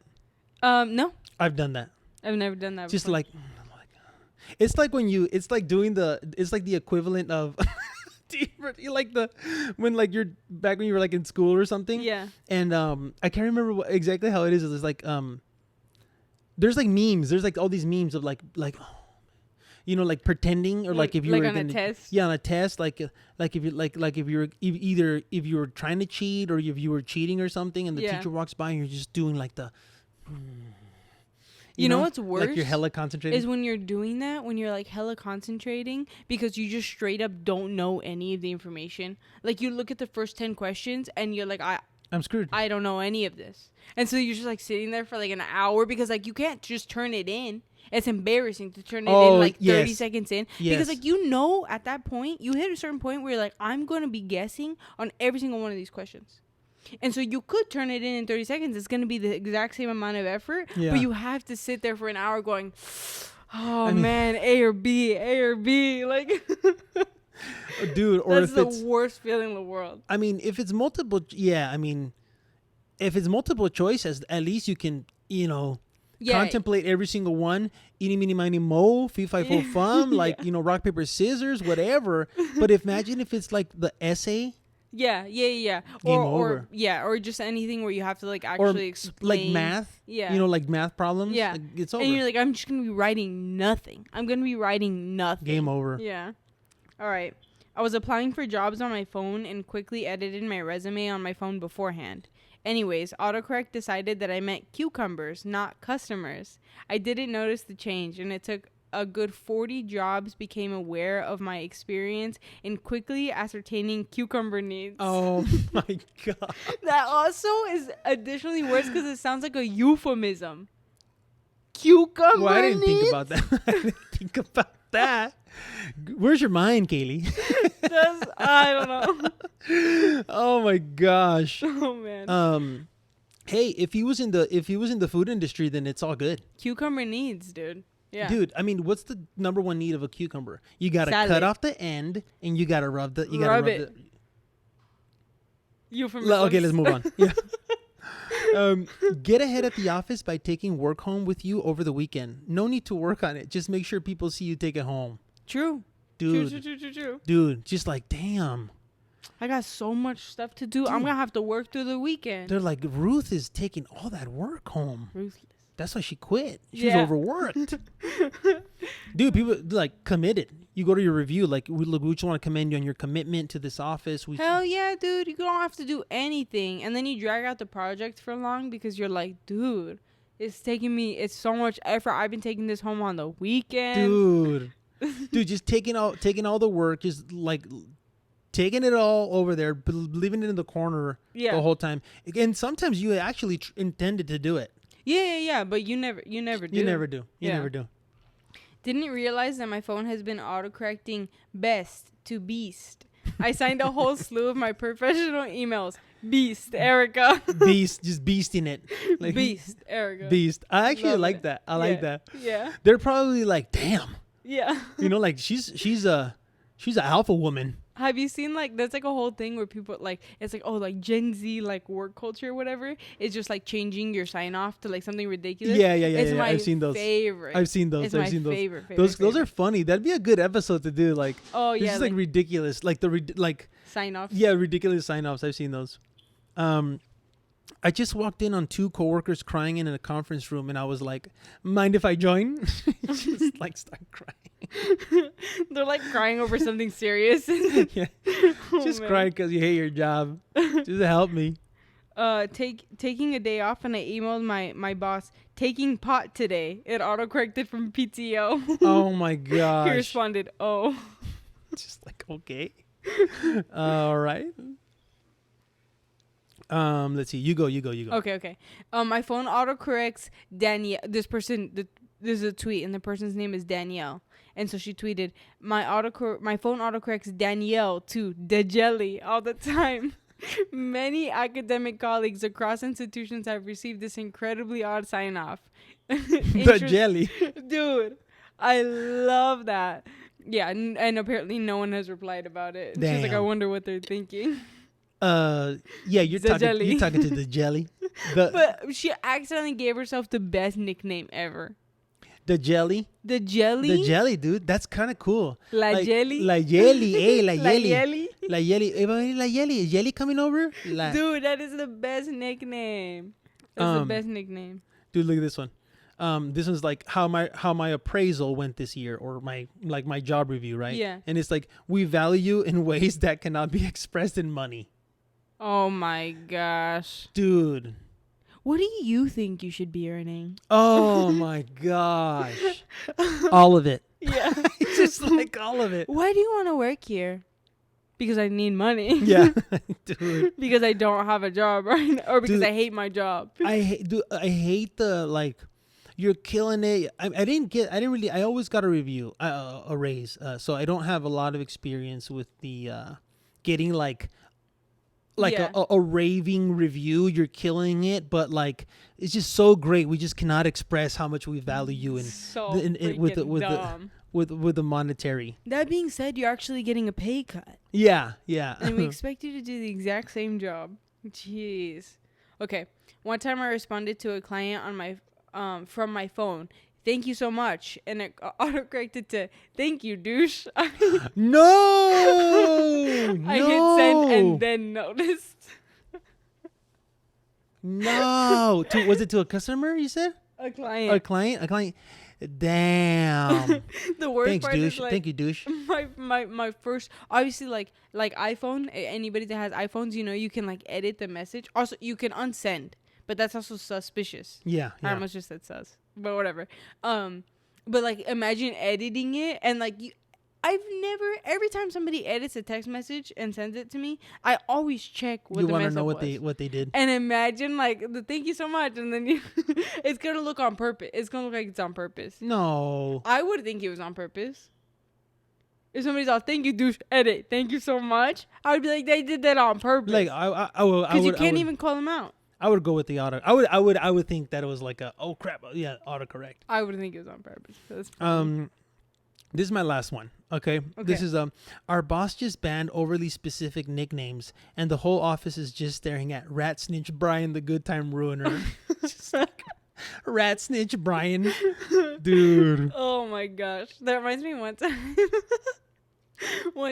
No. I've done that. I've never done that Just before. it's like it's like the equivalent of... when you're back when you were like in school or something. Yeah. And I can't remember exactly how it is. It's like there's like memes. There's like all these memes of like like pretending, or like if you were on a test. Yeah, on a test. Like if you if you were either if you were trying to cheat or if you were cheating or something, and the teacher walks by and you're just doing like the. You know what's worse? Like you're hella concentrating. Is when you're doing that, when you're like hella concentrating because you just straight up don't know any of the information. Like you look at the first 10 questions and you're like, I'm screwed. I don't know any of this. And so you're just like sitting there for like an hour because like you can't just turn it in. It's embarrassing to turn it in like 30 seconds in. Yes. Because like at that point, you hit a certain point where you're like, I'm going to be guessing on every single one of these questions. And so you could turn it in 30 seconds. It's going to be the exact same amount of effort. Yeah. But you have to sit there for an hour going, man, A or B. Like, dude, or that's the worst feeling in the world. I mean, if it's multiple, if it's multiple choices, at least you can, contemplate every single one. Eeny, meeny, miny, mo, fee, fi, fo, fum, like, rock, paper, scissors, whatever. But imagine if it's like the essay. Yeah. Game over. Or just anything where you have to like actually explain. Like math. Yeah. Like math problems. Yeah. Like, it's over. And you're like, I'm just going to be writing nothing. Game over. Yeah. All right. I was applying for jobs on my phone and quickly edited my resume on my phone beforehand. Anyways, autocorrect decided that I meant cucumbers, not customers. I didn't notice the change, and it took a good 40 jobs became aware of my experience in quickly ascertaining cucumber needs. Oh my God. That also is additionally worse because it sounds like a euphemism. Cucumber Well, I didn't needs? think about that. I didn't think about that. Where's your mind, Kaylee? I don't know. Oh my gosh. Oh man. Hey, if he was in the food industry, then it's all good. Cucumber needs, dude. Yeah. Dude, I mean, what's the number one need of a cucumber? You gotta cut off the end and you gotta rub it. Okay, let's move on. Yeah. Get ahead at the office by taking work home with you over the weekend. No need to work on it. Just make sure people see you take it home. True. Dude. True. Dude, just like, damn. I got so much stuff to do. Dude, I'm going to have to work through the weekend. They're like, Ruth is taking all that work home. Ruthless. That's why she quit. She was overworked. Dude, people like committed. You go to your review, like, we just want to commend you on your commitment to this office. Hell yeah, dude. You don't have to do anything. And then you drag out the project for long because you're like, dude, it's so much effort. I've been taking this home on the weekend. Dude, just taking all the work, just like taking it all over there, leaving it in the corner the whole time. And sometimes you actually intended to do it. Yeah, but you never do. You never do. Didn't realize that my phone has been autocorrecting best to beast. I signed a whole slew of my professional emails. Beast, Erica. Beast, just beasting it. Like, Beast, Erica. Beast. I actually like that. I like that. Yeah. They're probably like, damn. Yeah. Like she's a alpha woman. Have you seen like that's like a whole thing where people like it's like like Gen Z like work culture or whatever is just like changing your sign off to like something ridiculous. Yeah. My I've seen those. Favorite. I've seen those. It's my favorite. Those are funny. That'd be a good episode to do. Like, this is like ridiculous. Like sign offs. Yeah, ridiculous sign offs. I've seen those. I just walked in on 2 coworkers crying in a conference room, and I was like, "Mind if I join?" Just like start crying. They're like crying over something serious. Yeah, just crying because you hate your job. Just help me. taking a day off, and I emailed my boss, taking pot today. It autocorrected from PTO. Oh my gosh. He responded, oh. Just like, okay. All right. Let's see. You go. Okay. My phone autocorrects Danielle. This is a tweet, and the person's name is Danielle. And so she tweeted, my phone autocorrects Danielle to Dejeli all the time. Many academic colleagues across institutions have received this incredibly odd sign-off. Dejeli. Dude, I love that. Yeah, and apparently no one has replied about it. Damn. She's like, I wonder what they're thinking. Yeah, you're talking to the jelly. But she accidentally gave herself the best nickname ever. The jelly. The jelly? The jelly, dude. That's kind of cool. Jelly? La jelly, hey, la jelly. Jelly? La jelly. La jelly. Is jelly coming over? Dude, that is the best nickname. That's the best nickname. Dude, look at this one. This one's like how my appraisal went this year, or my job review, right? Yeah. And it's like, we value in ways that cannot be expressed in money. Oh my gosh. Dude. What do you think you should be earning? Oh my gosh. All of it. Yeah. Just like all of it. Why do you want to work here? Because I need money. Yeah. Dude. Because I don't have a job right now, or because I hate my job. I hate the, like, you're killing it. I always got a review, a raise. So I don't have a lot of experience with the getting a raving review. You're killing it, but like, it's just so great. We just cannot express how much we value you with the monetary. That being said, you're actually getting a pay cut. Yeah. And we expect you to do the exact same job. Jeez. Okay. One time I responded to a client on my from my phone, "Thank you so much," and it autocorrected to "Thank you, douche." No. I hit send and then noticed. No. Was it to a customer, you said? A client. A client. Damn. The worst Thanks, part douche. is, like, Thank you, douche. My first, obviously, like iPhone. Anybody that has iPhones, you can like edit the message. Also, you can unsend, but that's also suspicious. Yeah. I almost just said sus, but whatever. But like, imagine editing it, and like, every time somebody edits a text message and sends it to me, I always check what you the message was. You want to know what they did. And imagine like the "thank you so much," and then it's gonna look on purpose. It's gonna look like it's on purpose. No. I would think it was on purpose. If somebody's all "thank you, douche," edit "thank you so much," I would be like, they did that on purpose. Like I would, because you can't even call them out. I would go with the auto. I would think that it was like oh crap, yeah, autocorrect. I would think it was on purpose. This is my last one. Okay. This is our boss just banned overly specific nicknames, and the whole office is just staring at Rat Snitch Brian, the good time ruiner. Just like, Rat Snitch Brian, dude. Oh my gosh, that reminds me one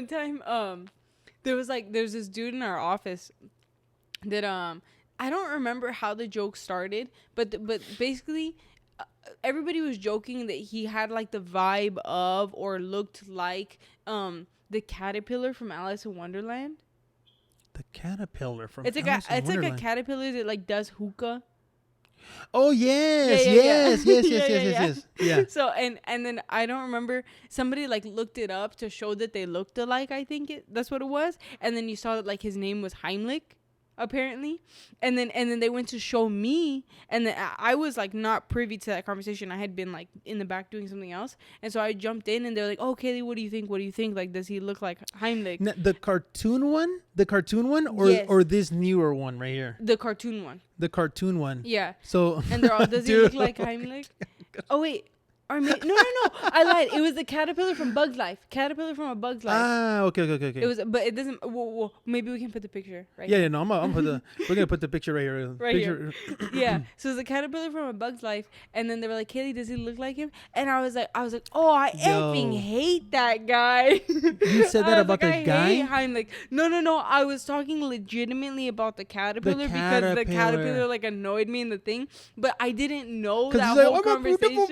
time. There's this dude in our office that I don't remember how the joke started, but basically. Everybody was joking that he had like the vibe of, or looked like, the caterpillar from Alice in Wonderland. The caterpillar from It's Alice in Wonderland. like a caterpillar that like does hookah. Oh yes. Yeah. So and then I don't remember, somebody like looked it up to show that they looked alike. I think that's what it was. And then you saw that like his name was Heimlich, apparently, and then they went to show me, and then I was like not privy to that conversation. I had been like in the back doing something else, and so I jumped in, and they're like, "Oh, Kaylee, what do you think? Like, does he look like Heimlich?" The cartoon one, or yes. or this newer one right here? The cartoon one. Yeah. So and they're all, does he look like Heimlich? Oh wait. Or no, I lied. It was the caterpillar from Bug's Life. Caterpillar from A Bug's Life. Ah, okay. It was, but it doesn't. Whoa. Maybe we can put the picture right. Yeah, no, we're gonna put the picture right here. Right here. Yeah. So it's a caterpillar from A Bug's Life, and then they were like, "Kaylee, does he look like him?" And I was like, "Oh, I effing hate that guy." You said that about the guy? I'm like, no. I was talking legitimately about the caterpillar because the caterpillar like annoyed me in the thing, but I didn't know that whole conversation.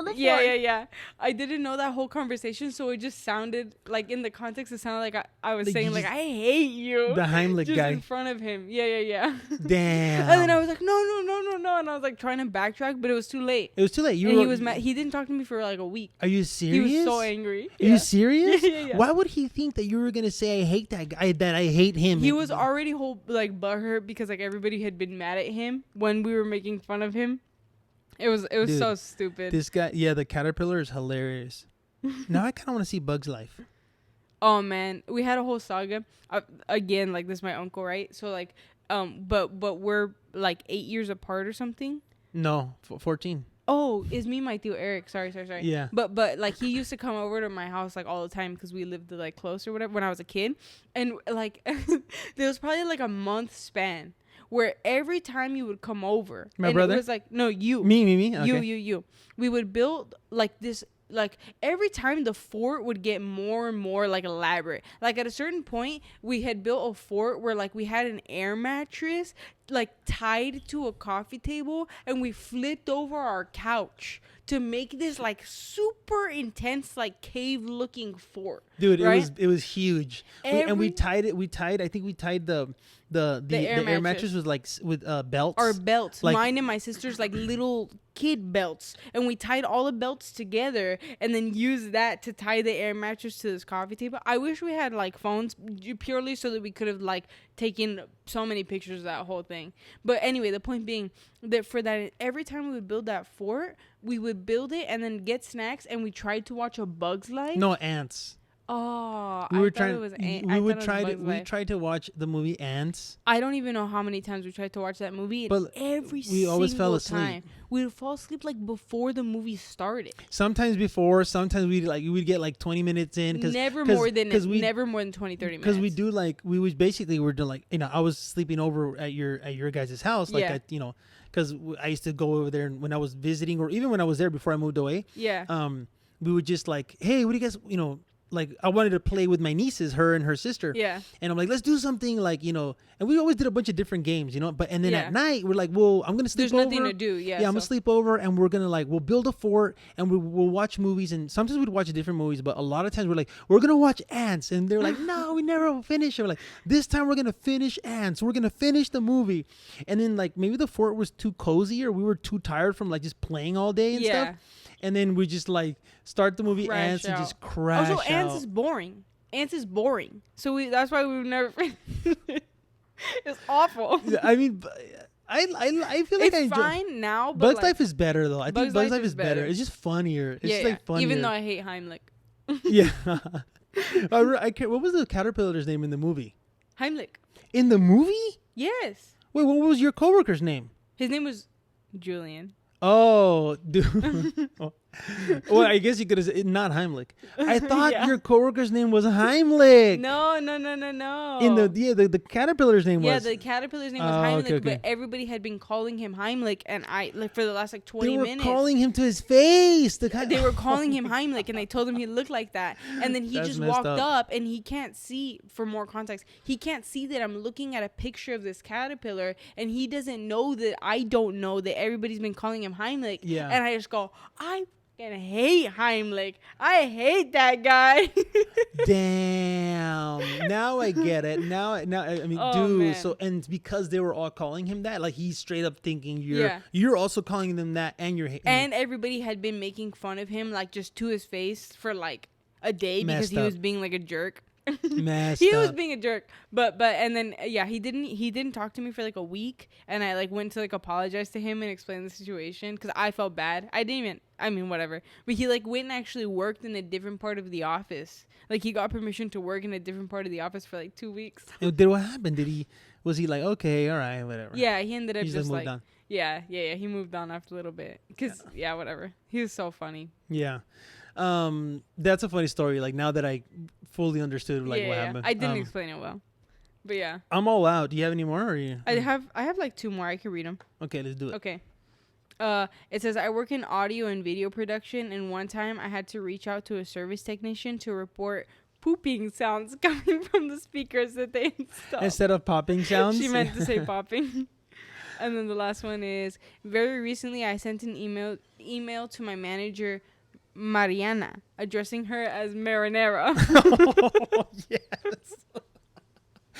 the yeah. I didn't know that whole conversation, so it just sounded like in the context, it sounded like I was saying like I hate you. The Heimlich just guy in front of him. Yeah. Damn. And then I was like, no, and I was like trying to backtrack, but it was too late. It was too late. He was mad. He didn't talk to me for like a week. Are you serious? He was so angry. Are you serious? Yeah. Why would he think that you were gonna say I hate that guy? That I hate him. He was already like butthurt because like everybody had been mad at him when we were making fun of him. It was Dude, so stupid. This guy, the caterpillar is hilarious. Now I kind of want to see Bug's Life. Oh man, we had a whole saga. Again, like this is my uncle, right? So like, but we're like 8 years apart or something. No, 14. Oh, it's me, my tío Eric. Sorry. Yeah. But like he used to come over to my house like all the time because we lived like close or whatever when I was a kid, and like there was probably like a month span where every time you would come over, my brother, it was like no you, me, okay. you. We would build like this. Like every time the fort would get more and more like elaborate. Like at a certain point we had built a fort where like we had an air mattress like tied to a coffee table and we flipped over our couch to make this like super intense like cave looking fort. Dude, right? it was huge. We tied the air mattress was like with belts. Our belts. Like, mine and my sister's like little kid belts, and we tied all the belts together and then used that to tie the air mattress to this coffee table. I wish we had like phones purely so that we could have like taken so many pictures of that whole thing. But anyway, the point being that for that, every time we would build that fort, we would build it and then get snacks, and we tried to watch A Bug's Life. No, Ants. Oh, we tried to watch the movie Ants. I don't even know how many times we tried to watch that movie. But every we always fell asleep. Time, we would fall asleep like before the movie started. Sometimes before, sometimes we'd get like 20 minutes in. Never more than 20, 30 minutes. Because we do like we're doing like I was sleeping over at your guys' house like because I used to go over there when I was visiting or even when I was there before I moved away. Yeah. We would just like, hey, what do you guys like I wanted to play with my nieces, her and her sister. Yeah. And I'm like, let's do something like, and we always did a bunch of different games, and then at night we're like, well, I'm going to sleep over. There's nothing to do. Yeah. Yeah. I'm going to sleep over and we're going to we'll build a fort and we'll watch movies. And sometimes we'd watch different movies, but a lot of times we're like, we're going to watch Ants. And they're like, no, we never will finish it. We're like, this time we're going to finish Ants. We're going to finish the movie. And then like maybe the fort was too cozy or we were too tired from like just playing all day and stuff. And then we just like start the movie Ants and just crash Also, out. Ants is boring. So that's why we've never It's awful. I mean, I feel like it's fine now. But Bug's Life is better though. I think Bug's Life is better. It's just funnier. It's like funnier. Even though I hate Heimlich. Yeah. What was the caterpillar's name in the movie? Heimlich. In the movie? Yes. Wait, what was your coworker's name? His name was Julian. Oh, dude. Well, I guess you could have said not Heimlich. I thought your coworker's name was Heimlich. No. In the caterpillar's name was. Yeah, the caterpillar's name was Heimlich, okay. But everybody had been calling him Heimlich, and I for the last 20 minutes. They were calling him to his face. They were calling him Heimlich, and they told him he looked like that. And then he just walked up, and he can't see. For more context, he can't see that I'm looking at a picture of this caterpillar, and he doesn't know that I don't know that everybody's been calling him Heimlich. Yeah. And I just go, I hate Heimlich. I hate that guy. Damn. Now I get it. Now I mean, dude. Man. So and because they were all calling him that, like he's straight up thinking you're also calling them that, and you're and everybody had been making fun of him like just to his face for like a day because he was being like a jerk. He was being a jerk, but and then he didn't talk to me for like a week, and I like went to like apologize to him and explain the situation because I felt bad. Whatever, but he like went and actually worked in a different part of the office. Like he got permission to work in a different part of the office for like 2 weeks. What happened? Was he like, okay, all right, whatever? Yeah, he ended up just moved on. Yeah, he moved on after a little bit because whatever. He was so funny. Yeah. That's a funny story. Like now that I fully understood what happened. I didn't explain it well, but yeah. I'm all out. Do you have any more? I have like 2 more. I can read them. Okay, let's do it. Okay. It says I work in audio and video production, and one time I had to reach out to a service technician to report pooping sounds coming from the speakers that they installed. Instead of popping sounds? She meant to say popping. And then the last one is, very recently I sent an email to my manager, Mariana, addressing her as Marinera. Oh, yes.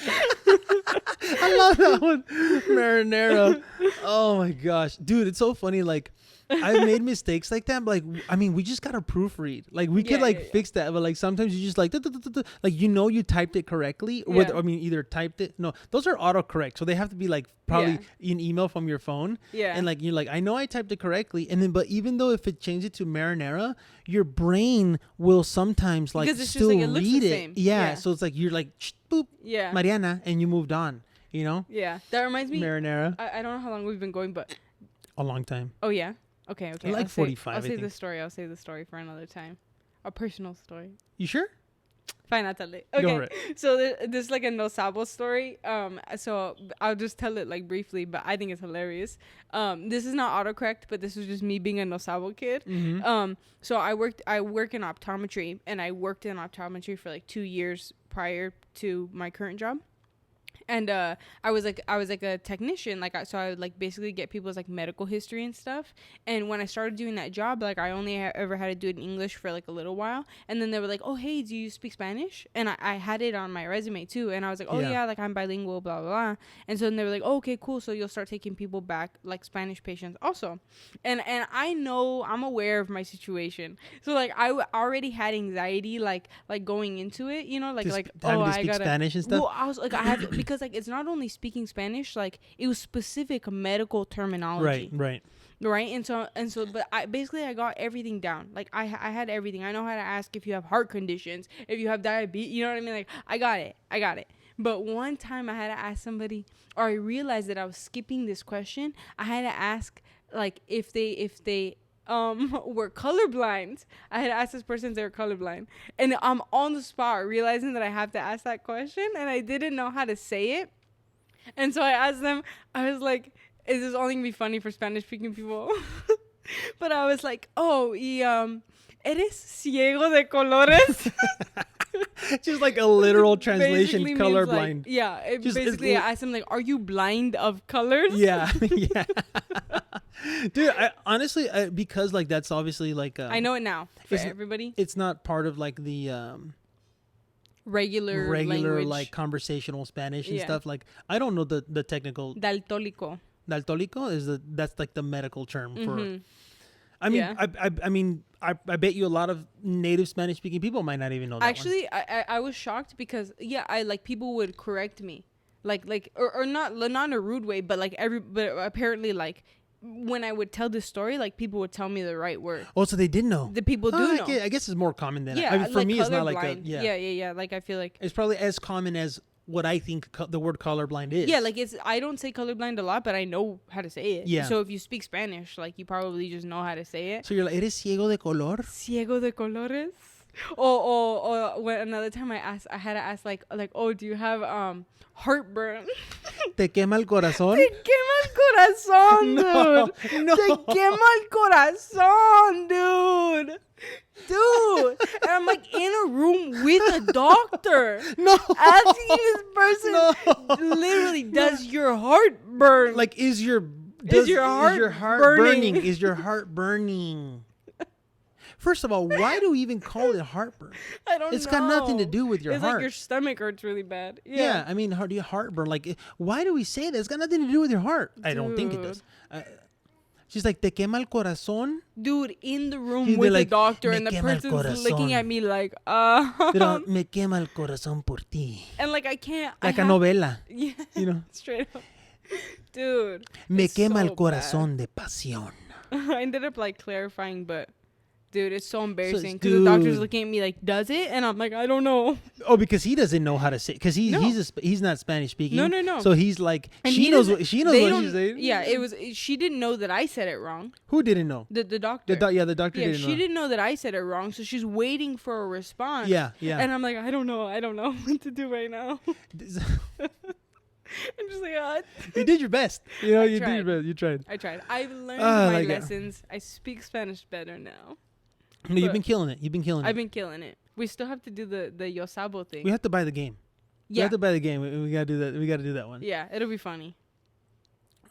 I love that one. Marinara. Oh my gosh. Dude, it's so funny. Like, I've made mistakes like that, but like, I mean, we just gotta proofread. Like, we could fix that, but like sometimes you just like you typed it correctly. Or I mean, either typed it. No, those are autocorrect, so they have to be like probably an email from your phone. Yeah. And like you're like, I know I typed it correctly, and then but even though if it changed it to marinara, your brain will sometimes like still just, like, read it. Yeah. So it's like you're like boop. Yeah. Mariana, and you moved on. You know. Yeah. That reminds me. Marinara. I don't know how long we've been going, but a long time. Oh yeah. Okay. Like 45. I'll save the story. I'll save the story for another time. A personal story. You sure? Fine, I'll tell it. Okay. So there's like a no sabo story. So I'll just tell it like briefly, but I think it's hilarious. This is not autocorrect, but this was just me being a no sabo kid. Mm-hmm. So I work in optometry, and I worked in optometry for like 2 years prior to my current job. And I was like a technician, so I would like basically get people's like medical history and stuff. And when I started doing that job, like I only ever had to do it in English for like a little while. And then they were like, "Oh, hey, do you speak Spanish?" And I had it on my resume too. And I was like, "Oh yeah, like I'm bilingual, blah blah blah." And so then they were like, "Oh, okay, cool. So you'll start taking people back, like Spanish patients also." And I know, I'm aware of my situation. So like I already had anxiety like going into it, you know, like I gotta Spanish and stuff. Well, I was like, I had to, because like it's not only speaking Spanish, like it was specific medical terminology. Right. And so but I got everything down. Like I had everything. I know how to ask if you have heart conditions, if you have diabetes, you know what I mean? Like I got it. But one time I had to ask somebody, or I realized that I was skipping this question. I had to ask like if they were colorblind. I had asked this person if they were colorblind, and I'm on the spot realizing that I have to ask that question, and I didn't know how to say it. And so I asked them, I was like, is this only gonna be funny for Spanish speaking people? But I was like, oh, ¿eres ciego de colores? Just like a literal translation, colorblind. Like, I asked him like, are you blind of colors? Yeah. Dude, I honestly, because like that's obviously like I know it now for everybody. It's not part of like the regular language, like conversational Spanish and stuff. Like I don't know the technical. Daltólico is that's like the medical term for. I mean, I bet you a lot of native Spanish speaking people might not even know that. Actually, I was shocked because I like people would correct me, like or not in a rude way, but but apparently like when I would tell this story, like people would tell me the right word. Oh, so they did know. The people do know. I guess it's more common than I mean, for me, it's not like a yeah. Like I feel like it's probably as common as what I think the word colorblind is. Yeah, like I don't say colorblind a lot, but I know how to say it. Yeah. So if you speak Spanish, like you probably just know how to say it. So you're like, ¿eres ciego de color? Ciego de colores? Or when another time I had to ask like, oh, do you have heartburn? ¿Te quema el corazón? Te quema el corazón, dude. No. Te quema el corazón, dude. And I'm like in a room with a doctor. No. Asking this person literally, does your heart burn? Like, is your heart burning? Is your heart burning? First of all, why do we even call it heartburn? I don't know. It's got nothing to do with your heart. It's like your stomach hurts really bad. Yeah, I mean, heartburn. Like, why do we say that? It's got nothing to do with your heart. Dude. I don't think it does. She's like, ¿te quema el corazón? Dude, in the room with the doctor, and the person's looking at me like, Pero me quema el corazón por ti. And like, I can't. Like a novela. Yeah. You know? Straight up. Dude. Me quema el corazón de pasión. I ended up like clarifying, but dude, it's so embarrassing because the doctor's looking at me like, does it? And I'm like, I don't know. Oh, because he doesn't know how to say, because he's not Spanish speaking. No. So he's like, and she knows what she's saying. Yeah, she didn't know that I said it wrong. Who didn't know? The doctor. The doctor didn't know. She didn't know that I said it wrong, so she's waiting for a response. Yeah. And I'm like, I don't know what to do right now. I'm just like, you did your best. You know, you did your best. You tried. I tried. I've learned my lessons. I speak Spanish better now. No, you've been killing it. I've been killing it. We still have to do the Yosabo thing. We have to buy the game. Yeah. We have to buy the game. We gotta do that. We gotta do that one. Yeah, it'll be funny.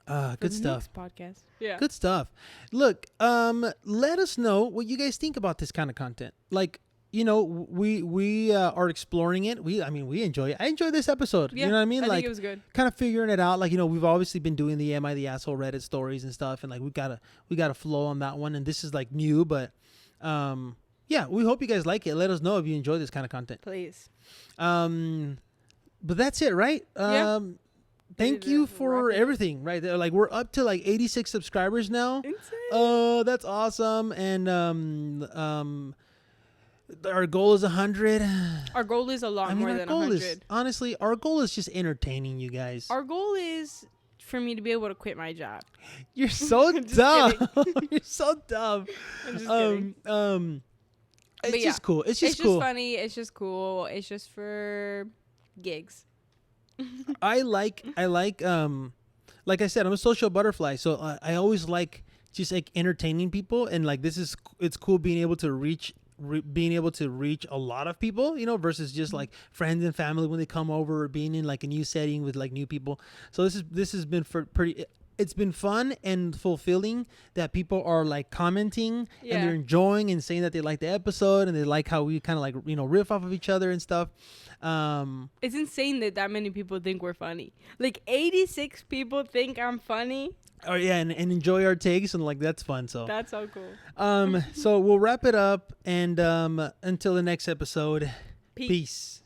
Good stuff. Podcast. Yeah. Good stuff. Look, let us know what you guys think about this kind of content. Like, you know, we are exploring it. We enjoy it. I enjoy this episode. Yeah, you know what I mean? I like, think it was good. Kind of figuring it out. Like, you know, we've obviously been doing the Am I the Asshole Reddit stories and stuff, and like we got a flow on that one, and this is like new, but yeah, we hope you guys like it. Let us know if you enjoy this kind of content. Please. But that's it, right? Yeah. Thank you for everything, right there. Like, we're up to like 86 subscribers now. Insane. That's awesome. And our goal is 100. Our goal is a lot more than 100. Honestly, our goal is just entertaining you guys. Our goal is for me to be able to quit my job. You're so dumb. You're so dumb. I'm just kidding. It's just cool. It's just cool. It's just funny. It's just cool. It's just for gigs. I like I said, I'm a social butterfly, so I always like just like entertaining people, and like it's cool being able to reach a lot of people, you know, versus just like friends and family when they come over, or being in like a new setting with like new people. So this has been it's been fun and fulfilling that people are like commenting and they're enjoying and saying that they like the episode and they like how we kind of like, you know, riff off of each other and stuff. It's insane that many people think we're funny. Like 86 people think I'm funny. Oh yeah, and enjoy our takes, and like that's fun. So that's so cool. So we'll wrap it up, and until the next episode, peace.